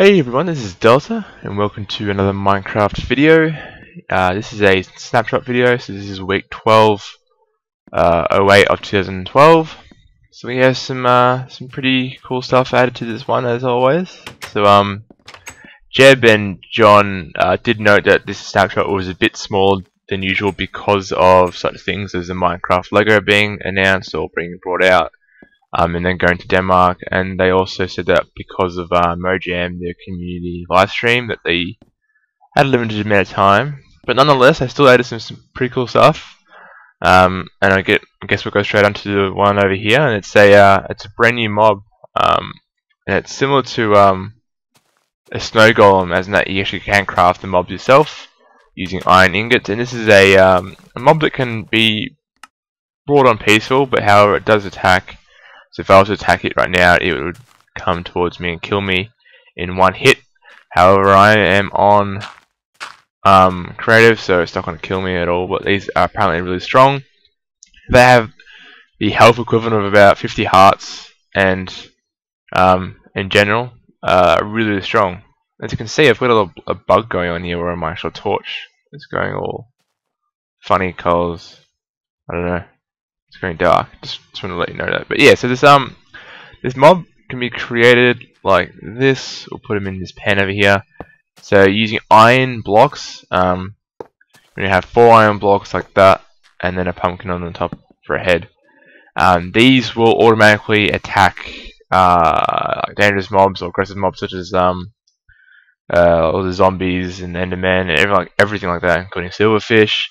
Hey everyone, this is Delta, and welcome to another Minecraft video. This is a snapshot video, so this is week 12/08 of 2012. So we have some pretty cool stuff added to this one, as always. So Jeb and John did note that this snapshot was a bit smaller than usual because of such things as the Minecraft Lego being announced or being brought out. And then going to Denmark, and they also said that because of Mojam, their community live stream, that they had a limited amount of time. But nonetheless, I still added some pretty cool stuff. And I guess we'll go straight onto the one over here, and it's a brand new mob, and it's similar to a snow golem, as in that you actually can craft the mobs yourself using iron ingots. And this is a mob that can be brought on peaceful, but however it does attack. So if I was to attack it right now, it would come towards me and kill me in one hit. However, I am on creative, so it's not going to kill me at all. But these are apparently really strong. They have the health equivalent of about 50 hearts, and in general, really, really strong. As you can see, I've got a bug going on here where my actual torch is going all funny colours. I don't know. It's going dark. Just want to let you know that. But yeah, so this mob can be created like this. We'll put him in this pen over here. So using iron blocks, we're gonna have 4 iron blocks like that, and then a pumpkin on the top for a head. These will automatically attack like dangerous mobs or aggressive mobs such as all the zombies and endermen and everything like that, including silverfish.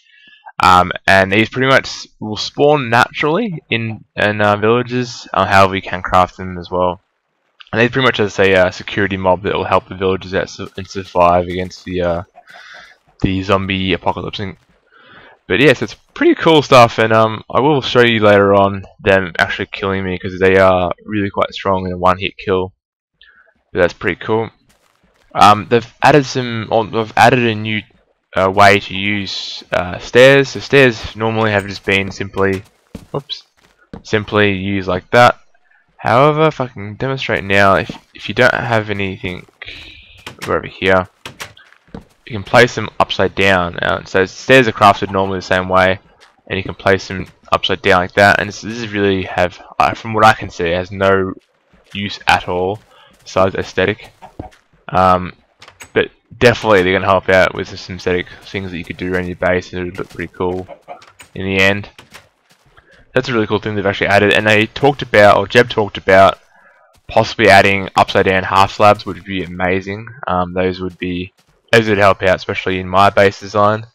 And these pretty much will spawn naturally in villages. However, you can craft them as well. And these pretty much as a security mob that will help the villagers out and survive against the zombie apocalypse. But yes, it's pretty cool stuff, and I will show you later on them actually killing me because they are really quite strong in a one-hit kill. But that's pretty cool. They've added a new way to use stairs. So stairs normally have just been simply used like that. However, if I can demonstrate now, if you don't have anything over here, you can place them upside down. So stairs are crafted normally the same way, and you can place them upside down like that. And this is really from what I can see, it has no use at all besides aesthetic. But definitely they're going to help out with some aesthetic things that you could do around your base, and it would look pretty cool in the end. That's a really cool thing they've actually added, and they talked about, or Jeb talked about, possibly adding upside down half slabs, which would be amazing. Those would help out, especially in my base design,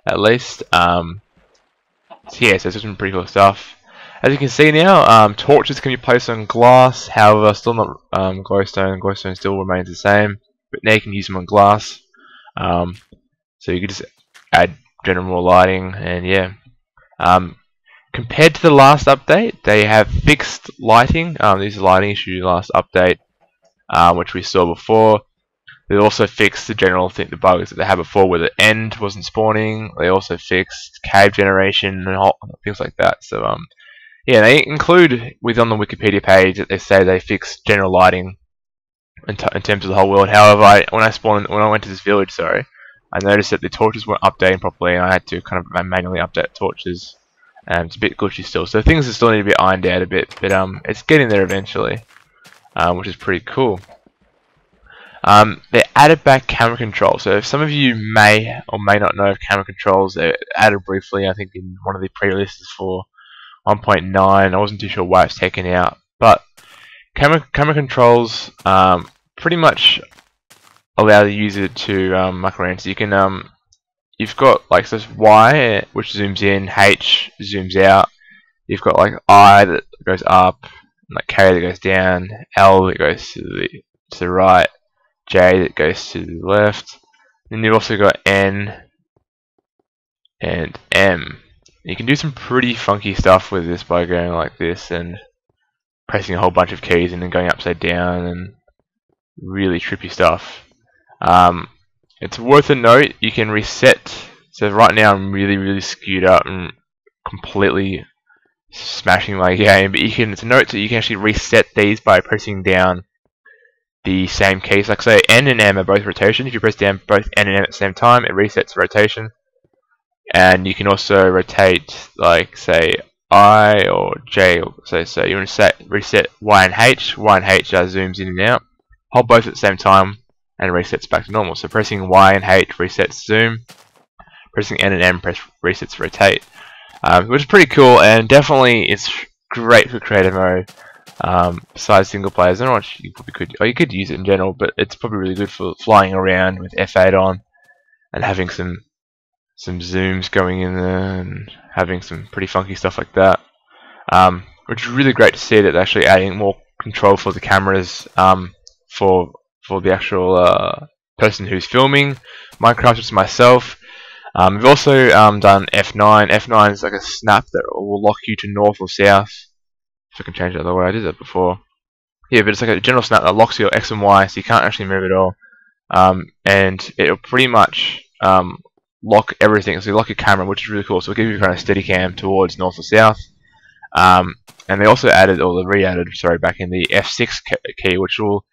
at least. So yeah, so it's some pretty cool stuff. As you can see now, torches can be placed on glass, however, still not glowstone. Glowstone still remains the same. But now you can use them on glass, so you could just add general lighting, and yeah. Compared to the last update, they have fixed lighting. These are lighting issues last update, which we saw before. They also fixed the the bugs that they had before, where the end wasn't spawning. They also fixed cave generation and things like that. So yeah, they include on the Wikipedia page that they say they fixed general lighting in terms of the whole world. However, when I went to this village, I noticed that the torches weren't updating properly, and I had to kind of manually update torches. It's a bit glitchy still, so things still need to be ironed out a bit, but it's getting there eventually, which is pretty cool. They added back camera control. So if some of you may or may not know of camera controls, they added briefly, I think, in one of the pre-releases for 1.9. I wasn't too sure why it's taken out, but camera controls pretty much allow the user to muck around. So you can you've got like this Y, which zooms in, H zooms out. You've got like I that goes up, like K that goes down, L that goes to the right, J that goes to the left. Then you've also got N and M. You can do some pretty funky stuff with this by going like this and pressing a whole bunch of keys and then going upside down, and really trippy stuff. It's worth a note, you can reset. So right now I'm really skewed up and completely smashing my game, but it's a note that you can actually reset these by pressing down the same keys. Like say N and M are both rotation. If you press down both N and M at the same time, it resets the rotation. And you can also rotate, like say I or J. So you want to reset Y and H. Y and H zooms in and out. Hold both at the same time and it resets back to normal. So pressing Y and H resets zoom. Pressing N and M resets rotate. Which is pretty cool, and definitely it's great for creative mode. Besides single players, I don't know what you probably could, or you could use it in general, but it's probably really good for flying around with F8 on and having some zooms going in there and having some pretty funky stuff like that. Which is really great to see that they're actually adding more control for the cameras for the actual person who's filming Minecraft, which is myself. We've also done F9. F9 is like a snap that will lock you to north or south. If I can change it the other way, I did that before. Yeah, but it's like a general snap that locks your X and Y, so you can't actually move at all. And it'll pretty much lock everything. So you lock your camera, which is really cool. So it'll give you kind of steady cam towards north or south. And they also added, or they re-added, sorry, back in the F6 key, which will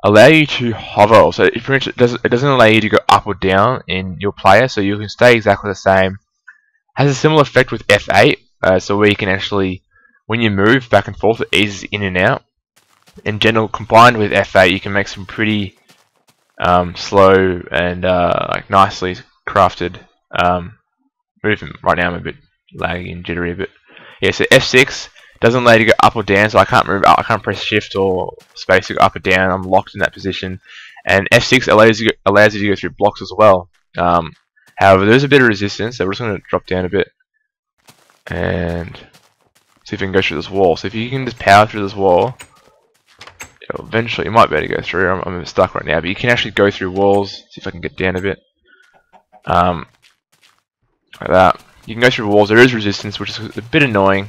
allow you to hover. So it doesn't allow you to go up or down in your player, so you can stay exactly the same. Has a similar effect with F8, so where you can actually, when you move back and forth, it eases in and out. In general, combined with F8, you can make some pretty slow and like nicely crafted movement. Right now I'm a bit laggy and jittery, but yeah. So F6 doesn't allow you to go up or down, so I can't move. I can't press Shift or Space to go up or down. I'm locked in that position. And F6 allows you to go through blocks as well. However, there's a bit of resistance, so we're just going to drop down a bit and see if we can go through this wall. So if you can just power through this wall, eventually you might be able to go through. I'm a bit stuck right now, but you can actually go through walls. See if I can get down a bit. Like that. You can go through walls. There is resistance, which is a bit annoying,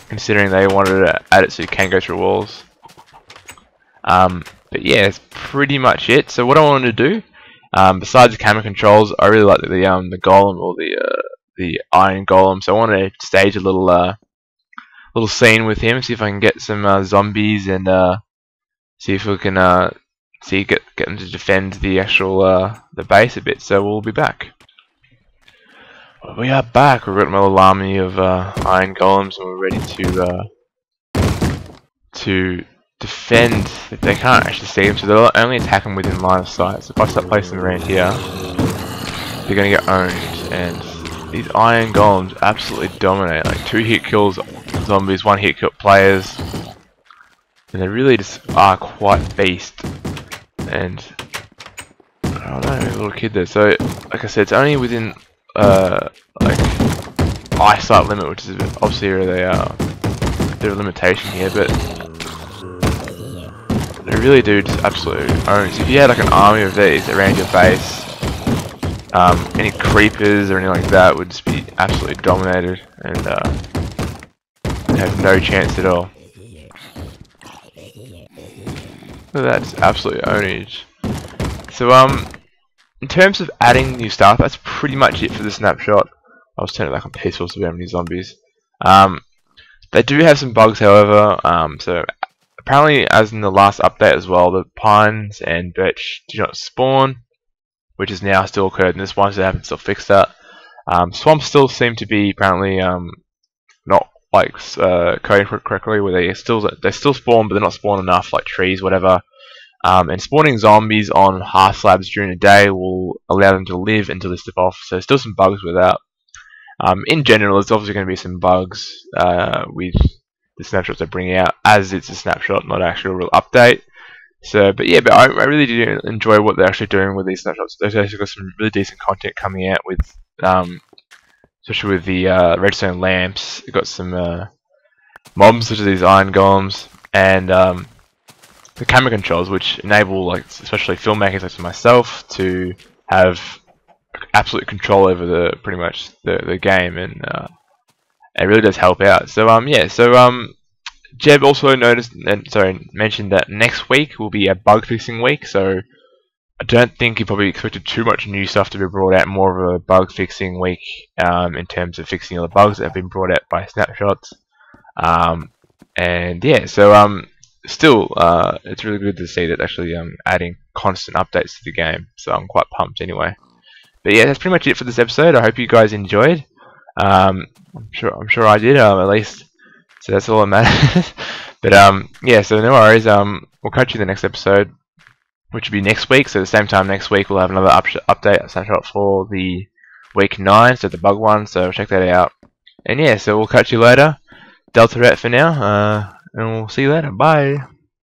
considering they wanted to add it so you can go through walls. But yeah, that's pretty much it. So what I wanted to do, besides the camera controls, I really like the golem, or the iron golem. So I wanted to stage a little scene with him, see if I can get some zombies and see if we can get them to defend the actual the base a bit. So we'll be back. We are back. We've got my little army of iron golems, and we're ready to defend. They can't actually see them, so they'll only attack them within line of sight. So if I start placing them around here, they're going to get owned. And these iron golems absolutely dominate. Like 2-hit kills zombies, 1-hit kill players, and they really just are quite beast. And I don't know, a little kid there. So like I said, it's only within like eyesight limit, which is obviously their limitation here, but they really do just absolutely own. So if you had like an army of these around your base, any creepers or anything like that would just be absolutely dominated and have no chance at all. Look at that, just absolutely ownage. So in terms of adding new stuff, that's pretty much it for the snapshot. I was turning it back on peaceful so we don't have any zombies. They do have some bugs, however. So apparently, as in the last update as well, the pines and birch do not spawn, which has now still occurred in this one, so they haven't still fixed that. Swamps still seem to be apparently not like coded correctly, where they still spawn, but they're not spawn enough, like trees, whatever. And spawning zombies on half slabs during the day will allow them to live until they step off. So there's still some bugs with that. In general, there's obviously going to be some bugs with the snapshots they bring out, as it's a snapshot, not actually a real update. So, but I really do enjoy what they're actually doing with these snapshots. They've actually got some really decent content coming out with, especially with the redstone lamps. They've got some mobs such as these iron golems, and the camera controls, which enable, like, especially filmmakers like myself to have absolute control over pretty much the game, and it really does help out. So Jeb also mentioned that next week will be a bug fixing week. So I don't think he probably expected too much new stuff to be brought out. More of a bug fixing week in terms of fixing all the bugs that have been brought out by snapshots. And yeah, so still, it's really good to see that actually adding constant updates to the game. So I'm quite pumped anyway. But yeah, that's pretty much it for this episode. I hope you guys enjoyed. I'm sure I did, at least. So that's all that matters. But yeah, so no worries. We'll catch you in the next episode, which will be next week. So at the same time next week, we'll have another update snapshot for the week 9, so the bug one. So check that out. And yeah, so we'll catch you later. Delta Ret for now, and we'll see you later. Bye.